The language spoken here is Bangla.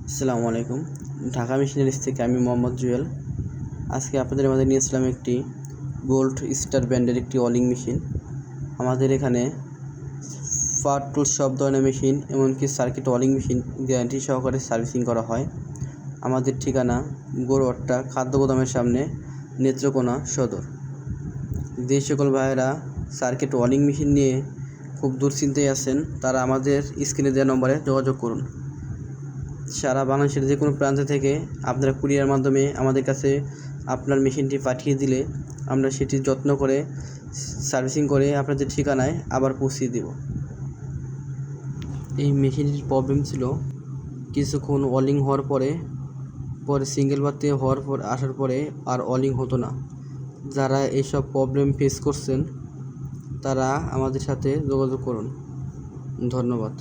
আসসালামু আলাইকুম। ঢাকা মেশিনারিজ থেকে আমি মোহাম্মদ জুয়েল। আজকে আপনাদের মাঝে নিয়ে আসলাম একটি গোল্ড স্টার ব্র্যান্ডের একটি ওয়ালিং মেশিন। আমাদের এখানে পাওয়ার টুলস সব ধরনের মেশিন, এমনকি সার্কিট ওয়ালিং মেশিন গ্যারান্টি সহকারে সার্ভিসিং করা হয়। আমাদের ঠিকানা গড়ুয়ারটা খাদ্য গোদামের সামনে, নেত্রকোনা সদর। যে সকল ভাইয়েরা সার্কিট ওয়ালিং মেশিন নিয়ে খুব দুশ্চিন্তায় আছেন, তারা আমাদের স্ক্রিনে দেওয়া নম্বরে যোগাযোগ করুন। সারা বাংলাদেশের যে কোনো প্রান্ত থেকে আপনারা কুরিয়ার মাধ্যমে আমাদের কাছে আপনার মেশিনটি পাঠিয়ে দিলে আমরা সেটি যত্ন করে সার্ভিসিং করে আপনাদের ঠিকানায় আবার পৌঁছিয়ে দেব। এই মেশিনটির প্রবলেম ছিল কিছুক্ষণ ওয়ালিং হওয়ার পরে সিঙ্গেল বাতি হওয়ার পর আসার পরে আর ওয়ালিং হতো না। যারা এইসব প্রবলেম ফেস করছেন তারা আমাদের সাথে যোগাযোগ করুন। ধন্যবাদ।